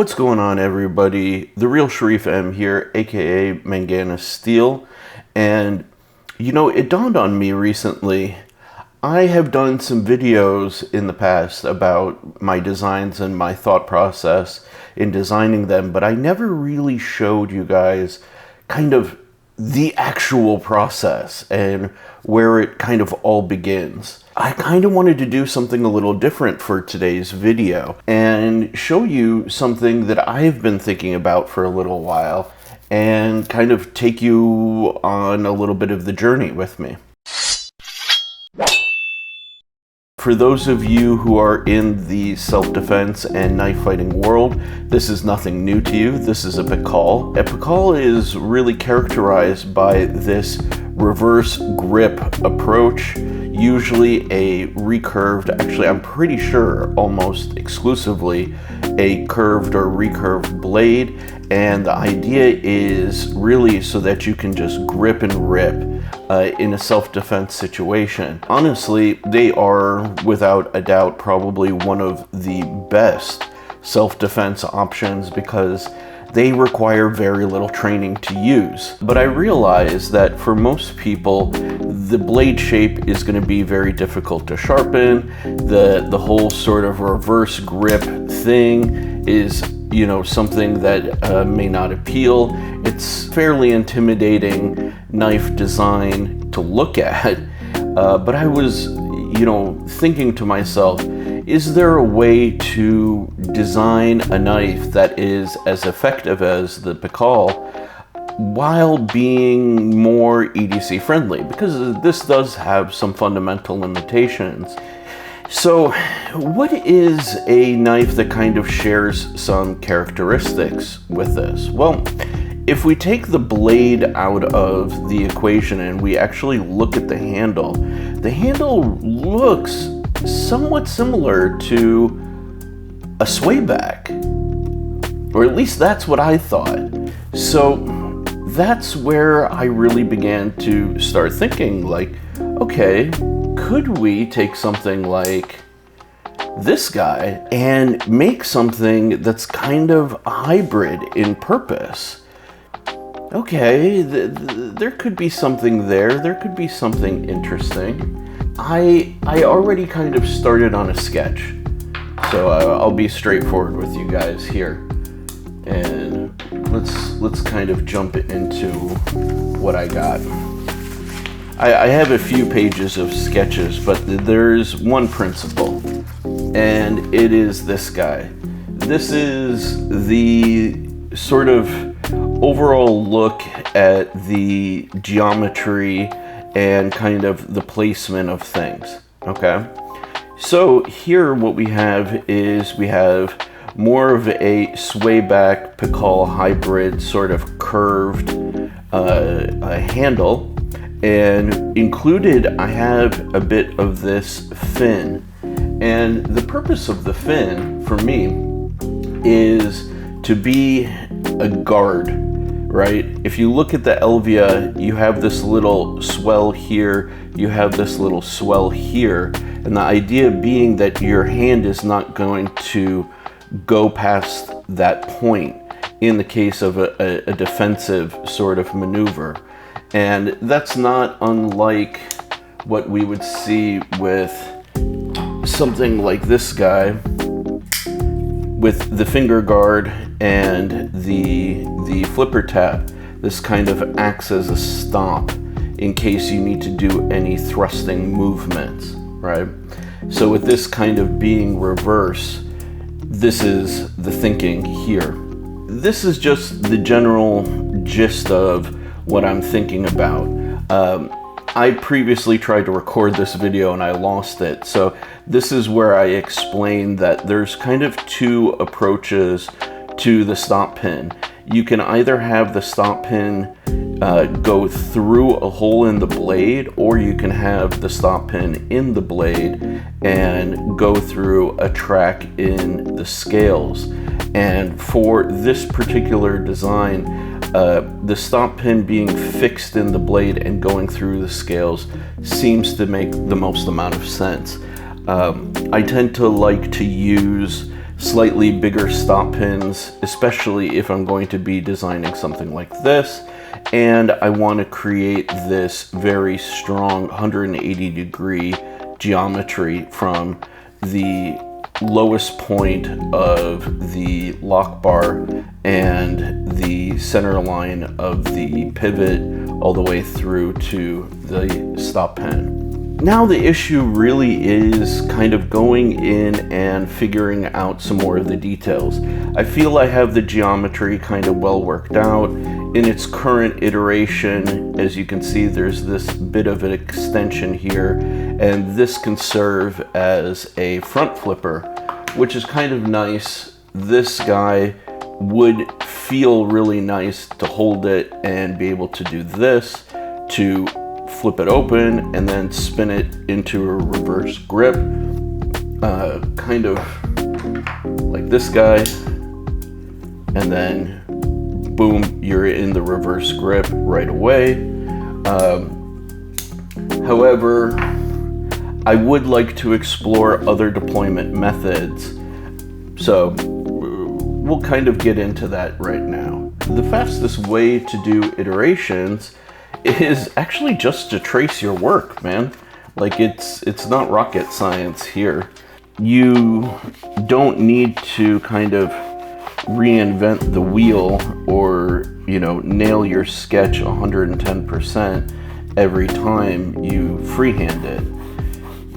What's going on, everybody? The real Sherif M here, aka ManganasSteel. And you know, it dawned on me recently, I have done some videos in the past about my designs and my thought process in designing them, but I never really showed you guys kind of the actual process and where it kind of all begins. I kind of wanted to do something a little different for today's video and show you something that I've been thinking about for a little while and kind of take you on a little bit of the journey with me. For those of you who are in the self-defense and knife fighting world, this is nothing new to you. This is a Pikal. A Pikal is really characterized by this reverse grip approach, usually a recurved, actually I'm pretty sure almost exclusively a curved or recurved blade. And the idea is really so that you can just grip and rip in a self-defense situation. Honestly, they are without a doubt probably one of the best self-defense options because they require very little training to use. But I realize that for most people, the blade shape is going to be very difficult to sharpen. The whole sort of reverse grip thing is, you know, something that may not appeal. It's fairly intimidating knife design to look at, but I was, you know, thinking to myself, is there a way to design a knife that is as effective as the Pikal while being more EDC friendly? Because this does have some fundamental limitations. So what is a knife that kind of shares some characteristics with this? Well, if we take the blade out of the equation and we actually look at the handle looks somewhat similar to a swayback, or at least that's what I thought. So that's where I really began to start thinking, like, okay, could we take something like this guy and make something that's kind of a hybrid in purpose? Okay, there could be something there. There could be something interesting. I already kind of started on a sketch, so I'll be straightforward with you guys here, and let's kind of jump into what I got. I have a few pages of sketches, but there's one principle, and it is this guy. This is the sort of overall look at the geometry and kind of the placement of things, okay? So here what we have is we have more of a swayback Pikal hybrid sort of curved handle, and included I have a bit of this fin. And the purpose of the fin for me is to be a guard, right? If you look at the Elvia, you have this little swell here, you have this little swell here, and the idea being that your hand is not going to go past that point in the case of a defensive sort of maneuver. And that's not unlike what we would see with something like this guy with the finger guard and the flipper tap. This kind of acts as a stop in case you need to do any thrusting movements, right? So with this kind of being reverse, this is the thinking here. This is just the general gist of what I'm thinking about. I previously tried to record this video and I lost it. So this is where I explained that there's kind of two approaches to the stop pin. You can either have the stop pin go through a hole in the blade, or you can have the stop pin in the blade and go through a track in the scales. And for this particular design, the stop pin being fixed in the blade and going through the scales seems to make the most amount of sense. I tend to like to use slightly bigger stop pins, especially if I'm going to be designing something like this. And I want to create this very strong 180-degree geometry from the lowest point of the lock bar and the center line of the pivot all the way through to the stop pin. Now the issue really is kind of going in and figuring out some more of the details. I feel I have the geometry kind of well worked out. In its current iteration, as you can see, there's this bit of an extension here, and this can serve as a front flipper, which is kind of nice. This guy would feel really nice to hold it and be able to do this, to flip it open and then spin it into a reverse grip, kind of like this guy, and then boom, you're in the reverse grip right away. However, I would like to explore other deployment methods, so we'll kind of get into that right now. The fastest way to do iterations is actually just to trace your work, man. Like it's not rocket science here. You don't need to kind of reinvent the wheel or, you know, nail your sketch 110% every time you freehand it.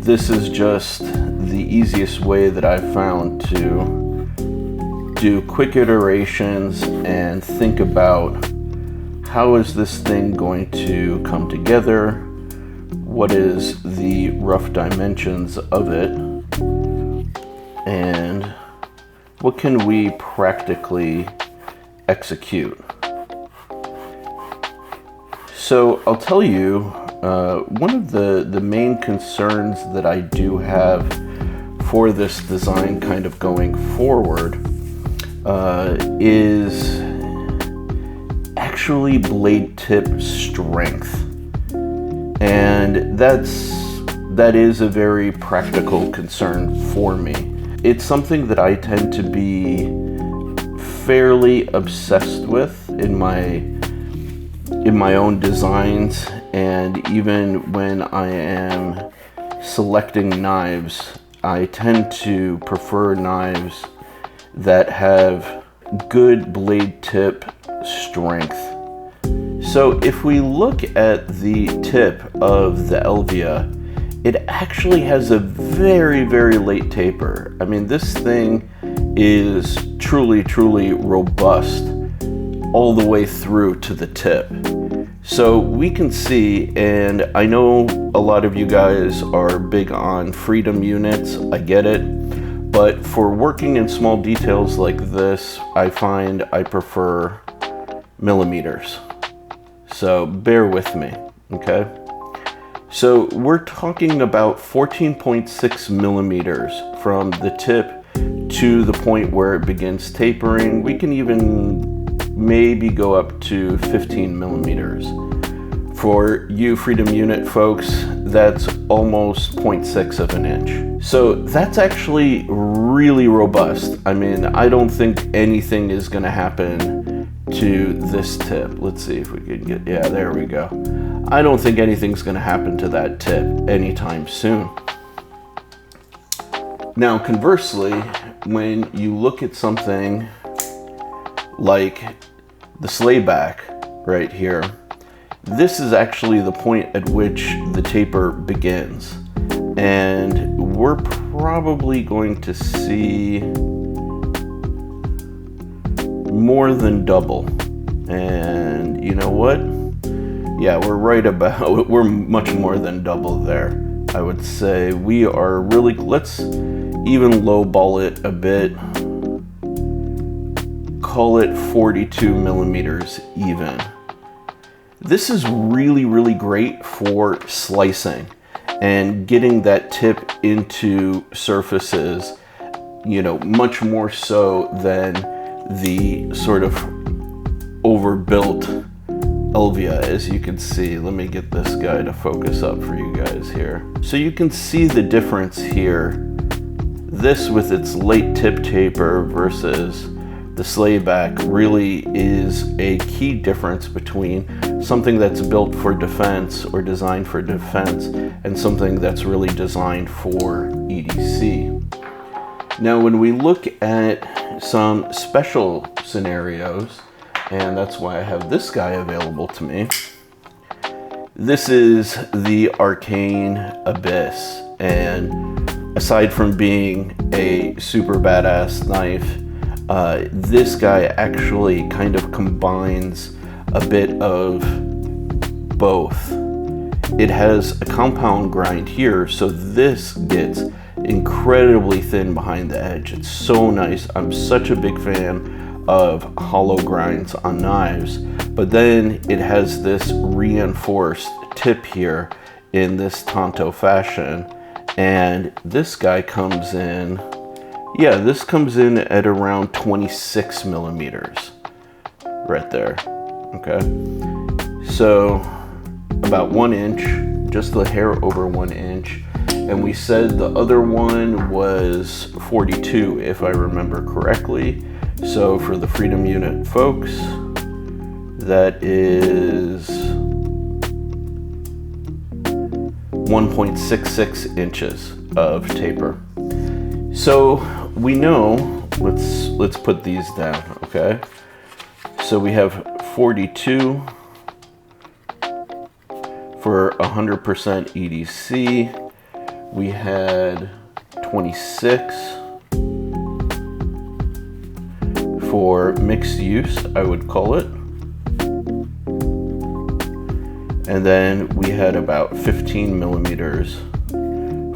This is just the easiest way that I've found to do quick iterations and think about how is this thing going to come together? What is the rough dimensions of it? And what can we practically execute? So I'll tell you, one of the main concerns that I do have for this design kind of going forward is actually blade tip strength. And that is a very practical concern for me. It's something that I tend to be fairly obsessed with in my own designs, and even when I am selecting knives, I tend to prefer knives that have good blade tip strength. So if we look at the tip of the Elvia, it actually has a very, very late taper. I mean, this thing is truly, truly robust all the way through to the tip. So we can see, and I know a lot of you guys are big on freedom units, I get it, but for working in small details like this, I find I prefer millimeters. So bear with me, okay? So we're talking about 14.6 millimeters from the tip to the point where it begins tapering. We can even maybe go up to 15 millimeters. For you freedom unit folks, that's almost 0.6 of an inch. So that's actually really robust. I mean, I don't think anything is gonna happen to this tip. Let's see if we can get, yeah, there we go. I don't think anything's gonna happen to that tip anytime soon. Now, conversely, when you look at something like the slayback right here, this is actually the point at which the taper begins. And we're probably going to see more than double. And you know what? Yeah, we're much more than double there. I would say we are really, let's even lowball it a bit. Call it 42 millimeters even. This is really, really great for slicing and getting that tip into surfaces, you know, much more so than the sort of overbuilt Elvia, as you can see. Let me get this guy to focus up for you guys here. So you can see the difference here. this with its late tip taper versus the slayback really is a key difference between something that's built for defense or designed for defense and something that's really designed for EDC. Now, when we look at some special scenarios, and that's why I have this guy available to me, this is the Arcane Abyss, and aside from being a super badass knife, this guy actually kind of combines a bit of both. It has a compound grind here, so this gets incredibly thin behind the edge. It's so nice. I'm such a big fan of hollow grinds on knives, but then it has this reinforced tip here in this Tonto fashion, and this guy comes in, yeah, this comes in at around 26 millimeters right there. Okay, so about 1 inch, just the hair over 1 inch. And we said the other one was 42, if I remember correctly. So for the Freedom Unit folks, that is 1.66 inches of taper. So we know, let's put these down, okay? So we have 42 for 100% EDC. We had 26 for mixed use, I would call it. And then we had about 15 millimeters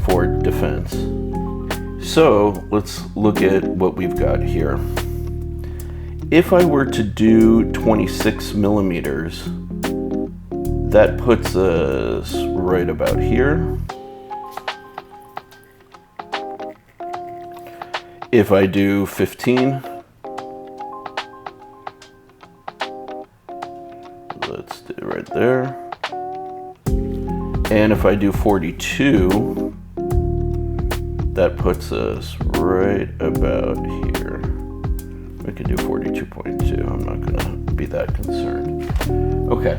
for defense. So let's look at what we've got here. If I were to do 26 millimeters, that puts us right about here. If I do 15, let's do it right there. And if I do 42, that puts us right about here. We can do 42.2. I'm not gonna be that concerned. Okay,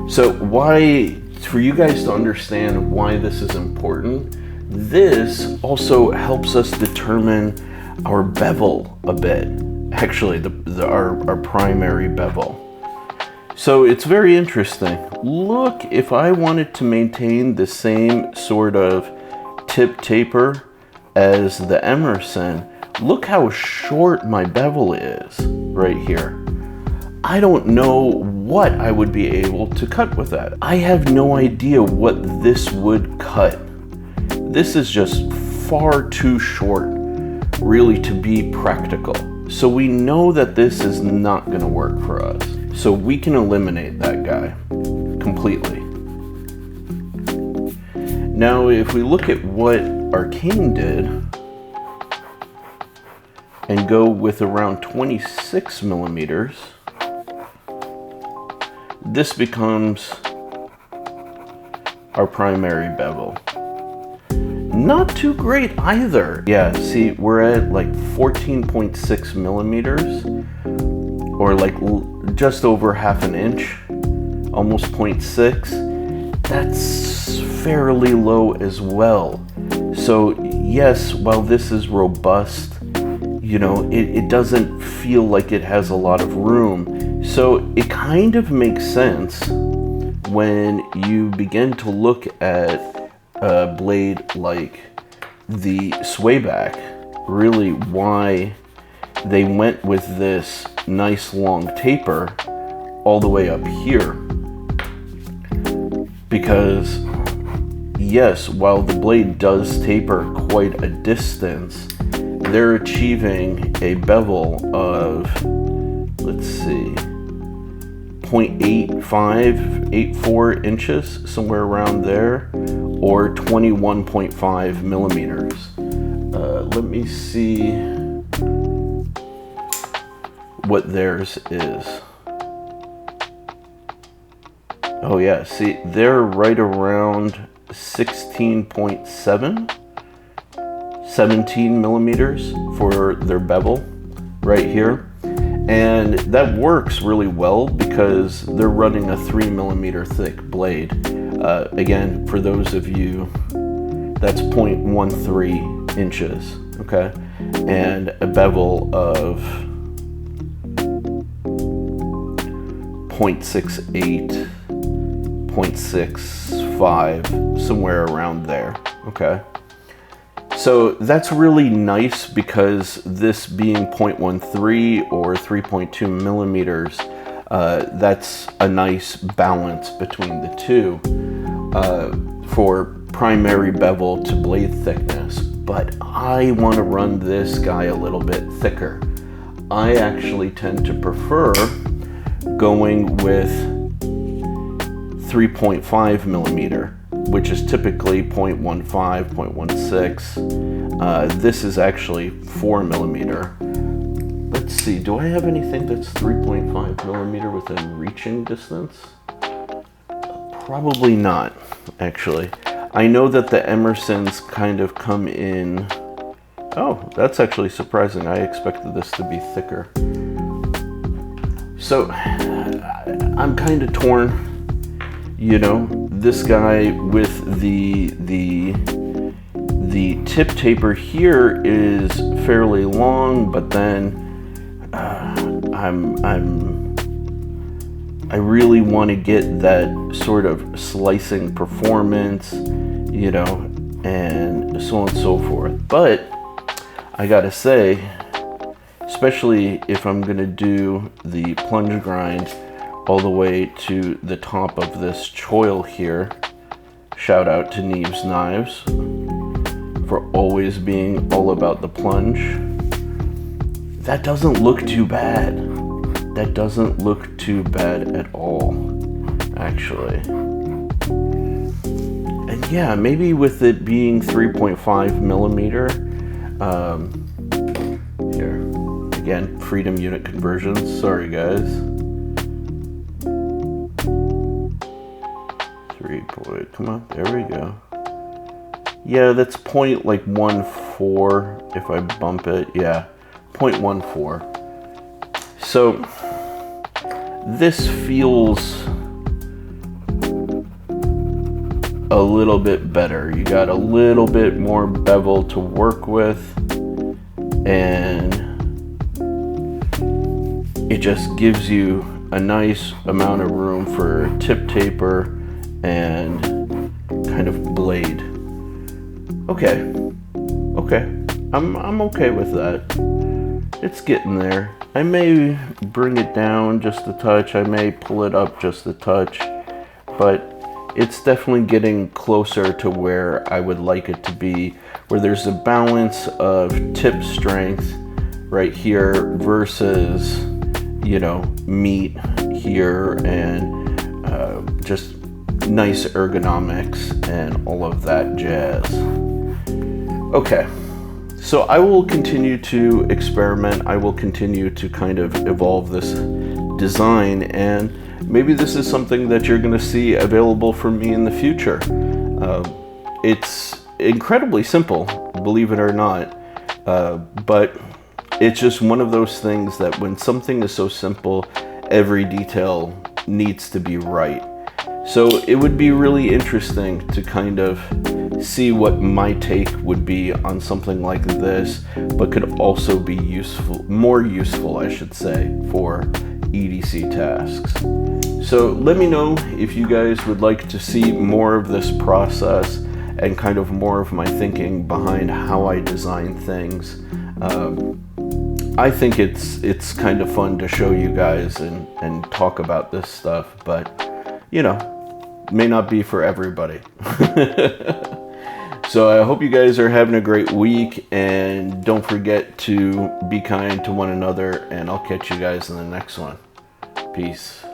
so why, for you guys to understand why this is important, this also helps us determine our bevel a bit. Actually, our primary bevel. So it's very interesting. Look, if I wanted to maintain the same sort of tip taper as the Emerson, look how short my bevel is right here. I don't know what I would be able to cut with that. I have no idea what this would cut. This is just far too short, really, to be practical. So we know that this is not going to work for us. So we can eliminate that guy completely. Now, if we look at what Arcane did and go with around 26 millimeters, this becomes our primary bevel. Not too great either. Yeah, see, we're at like 14.6 millimeters, or like just over half an inch, almost 0.6. That's fairly low as well. So yes, while this is robust, you know, it doesn't feel like it has a lot of room. So it kind of makes sense when you begin to look at a blade like the Swayback, really why they went with this nice long taper all the way up here. Because yes, while the blade does taper quite a distance, they're achieving a bevel of, let's see, 0.84 inches, somewhere around there, or 21.5 millimeters. Let me see what theirs is. Oh yeah, see, they're right around 16.7, 17 millimeters for their bevel right here. And that works really well because they're running a 3 millimeter thick blade. Again, for those of you, that's 0.13 inches, okay? And a bevel of 0.68, 0.65, somewhere around there, okay? So that's really nice because this being 0.13 or 3.2 millimeters, that's a nice balance between the two for primary bevel to blade thickness. But I want to run this guy a little bit thicker. I actually tend to prefer going with 3.5 millimeter, which is typically 0.15, 0.16. This is actually 4 millimeter. Let's see, do I have anything that's 3.5 millimeter within reaching distance? Probably not, actually. I know that the Emersons kind of come in. Oh, that's actually surprising. I expected this to be thicker. So I'm kind of torn. You know, this guy with the tip taper here is fairly long, but then I really want to get that sort of slicing performance, you know, and so on and so forth. But I gotta say, especially if I'm gonna do the plunge grind all the way to the top of this choil here, shout out to Neves Knives for always being all about the plunge. That doesn't look too bad. That doesn't look too bad at all, actually. And yeah, maybe with it being 3.5 millimeter, here, again, freedom unit conversions, sorry guys. 3 come on, there we go. Yeah, that's 0.14 if I bump it, yeah, 0.14. So this feels a little bit better. You got a little bit more bevel to work with, and it just gives you a nice amount of room for tip taper and kind of blade. Okay, I'm okay with that. It's getting there. I may bring it down just a touch, I may pull it up just a touch, but it's definitely getting closer to where I would like it to be, where there's a balance of tip strength right here versus, you know, meat here, and just nice ergonomics and all of that jazz. Okay. So I will continue to experiment. I will continue to kind of evolve this design, and maybe this is something that you're going to see available from me in the future. It's incredibly simple, believe it or not, but it's just one of those things that when something is so simple, every detail needs to be right. So it would be really interesting to kind of see what my take would be on something like this, but could also be useful, more useful, I should say, for EDC tasks. So let me know if you guys would like to see more of this process and kind of more of my thinking behind how I design things. I think it's kind of fun to show you guys and talk about this stuff, but you know, may not be for everybody. So I hope you guys are having a great week, and don't forget to be kind to one another, and I'll catch you guys in the next one. Peace.